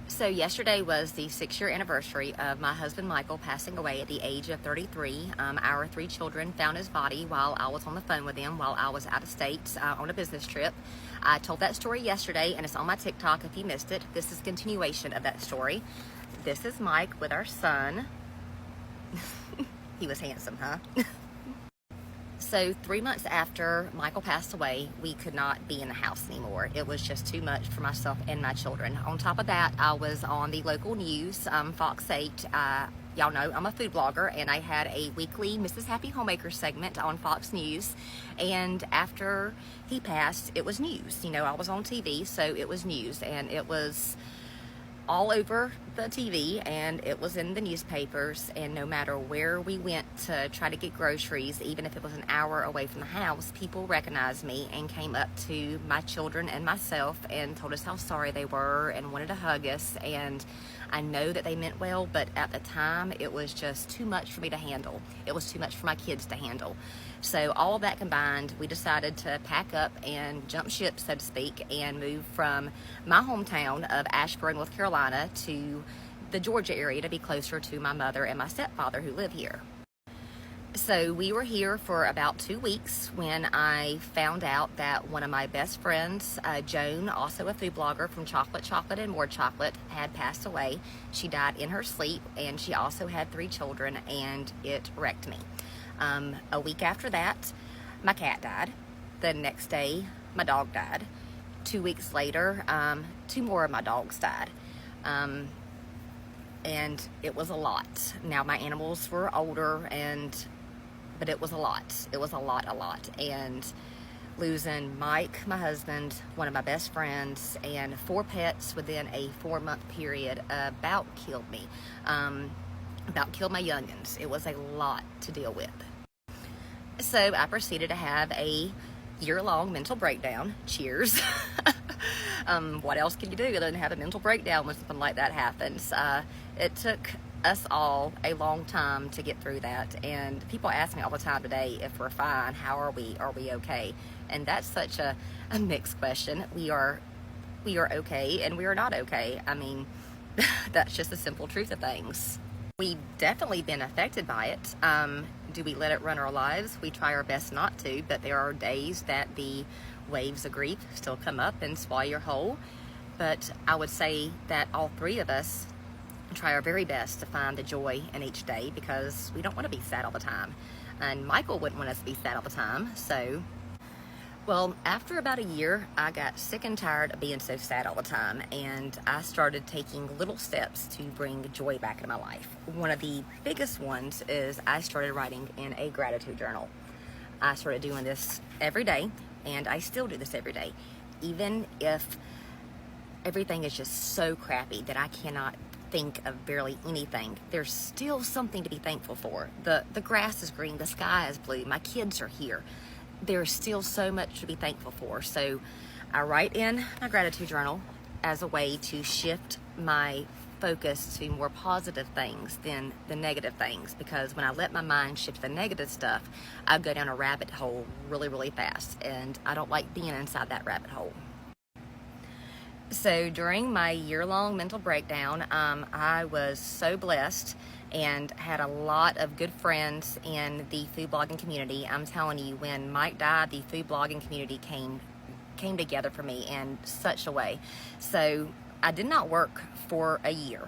So yesterday was the 6-year anniversary of my husband Michael passing away at the age of 33. Our 3 children found his body while I was on the phone with them while I was out of state on a business trip. I told that story yesterday and it's on my TikTok if you missed it. This is a continuation of that story. This is Mike with our son. He was handsome, huh? So 3 months after Michael passed away, we could not be in the house anymore. It was just too much for myself and my children. On top of that, I was on the local news, Fox 8. Y'all know I'm a food blogger, and I had a weekly Mrs. Happy Homemaker segment on Fox News. And after he passed, it was news. You know, I was on TV, so it was news, and it was all over the TV and it was in the newspapers, and no matter where we went to try to get groceries, even if it was an hour away from the house, people recognized me and came up to my children and myself and told us how sorry they were and wanted to hug us. And I know that they meant well, but at the time it was just too much for me to handle. It was too much for my kids to handle. So all of that combined, we decided to pack up and jump ship, so to speak, and move from my hometown of Asheboro, North Carolina, to the Georgia area to be closer to my mother and my stepfather who live here. So we were here for about 2 weeks when I found out that one of my best friends, Joan, also a food blogger from Chocolate, Chocolate, and More Chocolate, had passed away. She died in her sleep, and she also had 3 children, and it wrecked me. A week after that, my cat died. The next day, my dog died. 2 weeks later, 2 more of my dogs died. And it was a lot. Now, my animals were older, but it was a lot. It was a lot. And losing Mike, my husband, one of my best friends, and 4 pets within a 4-month period about killed me. About killed my youngins. It was a lot to deal with. So I proceeded to have a year-long mental breakdown. Cheers. What else can you do other than have a mental breakdown when something like that happens? It took us all a long time to get through that, and people ask me all the time today if we're fine, how are we okay? And that's such a mixed question. We are okay and we are not okay. I mean, that's just the simple truth of things. We've definitely been affected by it. Do we let it run our lives? We try our best not to, but there are days that the waves of grief still come up and swallow your whole. But I would say that all 3 of us try our very best to find the joy in each day, because we don't want to be sad all the time. And Michael wouldn't want us to be sad all the time. So, well, after about a year, I got sick and tired of being so sad all the time, and I started taking little steps to bring joy back into my life. One of the biggest ones is I started writing in a gratitude journal. I started doing this every day, and I still do this every day. Even if everything is just so crappy that I cannot think of barely anything, there's still something to be thankful for. The grass is green, the sky is blue, my kids are here. There's still so much to be thankful for. So I write in my gratitude journal as a way to shift my focus to more positive things than the negative things, because when I let my mind shift to the negative stuff, I go down a rabbit hole really fast, and I don't like being inside that rabbit hole. So during my year-long mental breakdown, I was so blessed and had a lot of good friends in the food blogging community. I'm telling you, when Mike died, the food blogging community came together for me in such a way. So I did not work for a year.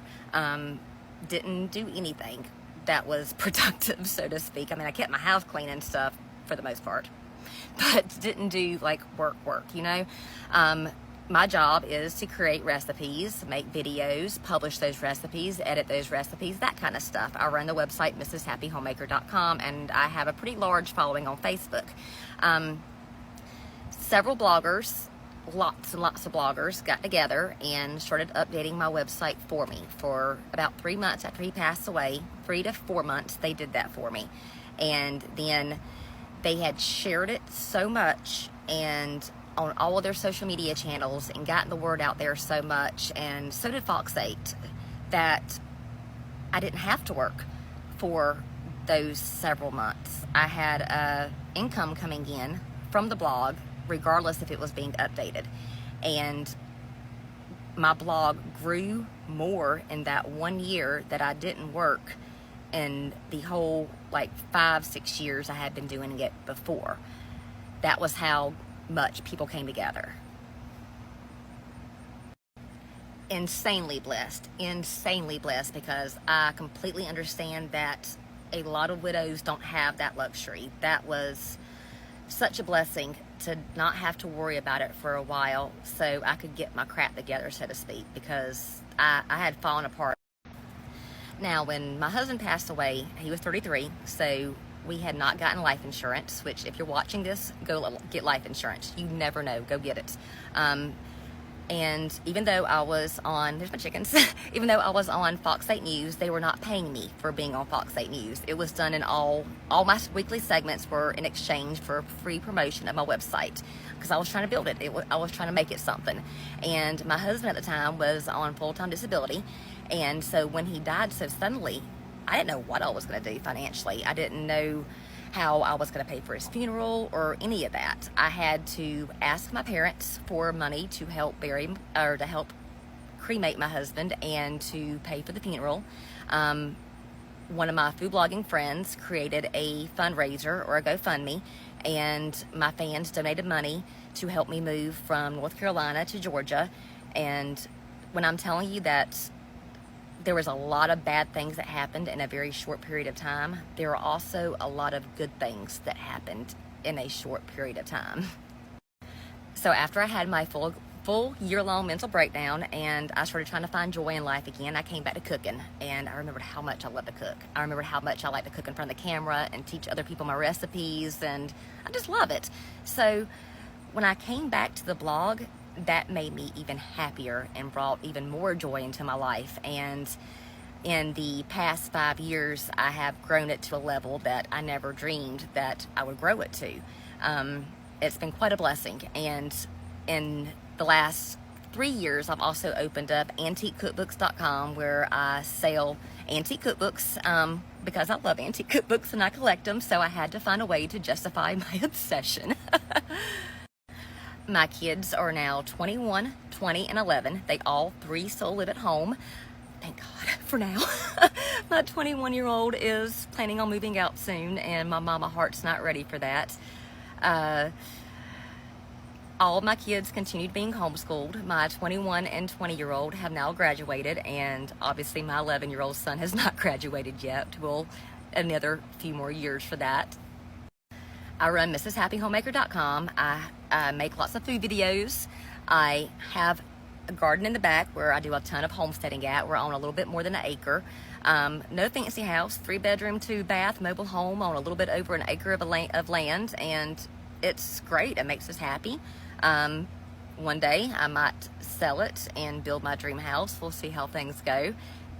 Didn't do anything that was productive, so to speak. I mean, I kept my house clean and stuff for the most part, but didn't do like work, you know? My job is to create recipes, make videos, publish those recipes, edit those recipes, that kind of stuff. I run the website mrshappyhomemaker.com, and I have a pretty large following on Facebook. Several bloggers, lots and lots of bloggers, got together and started updating my website for me. For about 3 months after he passed away, 3 to 4 months, they did that for me. And then they had shared it so much and on all of their social media channels and gotten the word out there so much, and so did Fox 8, that I didn't have to work for those several months. I had income coming in from the blog regardless if it was being updated, and my blog grew more in that 1 year that I didn't work in the whole like 5-6 years I had been doing it before. That was how much people came together. Insanely blessed because I completely understand that a lot of widows don't have that luxury. That was such a blessing to not have to worry about it for a while so I could get my crap together, so to speak, because I had fallen apart. Now, when my husband passed away, he was 33, so we had not gotten life insurance, which if you're watching this, go get life insurance. You never know, go get it. And even though I was on, there's my chickens, even though I was on Fox 8 News, they were not paying me for being on Fox 8 News. It was done in all my weekly segments were in exchange for free promotion of my website because I was trying to build it. I was trying to make it something. And my husband at the time was on full-time disability. And so when he died so suddenly, I didn't know what I was going to do financially. I didn't know how I was going to pay for his funeral or any of that. I had to ask my parents for money to help bury or to help cremate my husband and to pay for the funeral. One of my food blogging friends created a fundraiser or a GoFundMe, and my fans donated money to help me move from North Carolina to Georgia. And when I'm telling you that there was a lot of bad things that happened in a very short period of time, there are also a lot of good things that happened in a short period of time. So after I had my full year-long mental breakdown and I started trying to find joy in life again, I came back to cooking, and I remembered how much I love to cook. I remembered how much I like to cook in front of the camera and teach other people my recipes, and I just love it. So when I came back to the blog, that made me even happier and brought even more joy into my life. And in the past 5 years, I have grown it to a level that I never dreamed that I would grow it to. It's been quite a blessing. And in the last 3 years, I've also opened up antiquecookbooks.com, where I sell antique cookbooks because I love antique cookbooks and I collect them. So I had to find a way to justify my obsession. My kids are now 21, 20, and 11. They all three still live at home. Thank God for now. My 21-year-old is planning on moving out soon, and my mama heart's not ready for that. All of my kids continued being homeschooled. My 21 and 20-year-old have now graduated, and obviously my 11-year-old son has not graduated yet. Well, another few more years for that. I run MrsHappyHomemaker.com. I make lots of food videos. I have a garden in the back where I do a ton of homesteading at. We're on a little bit more than an acre. No fancy house, 3-bedroom, 2-bath, mobile home on a little bit over an acre of land, and it's great. It makes us happy. One day I might sell it and build my dream house. We'll see how things go.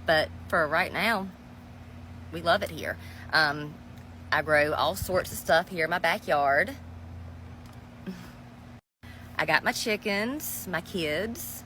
But for right now, we love it here. I grow all sorts of stuff here in my backyard. I got my chickens, my kids,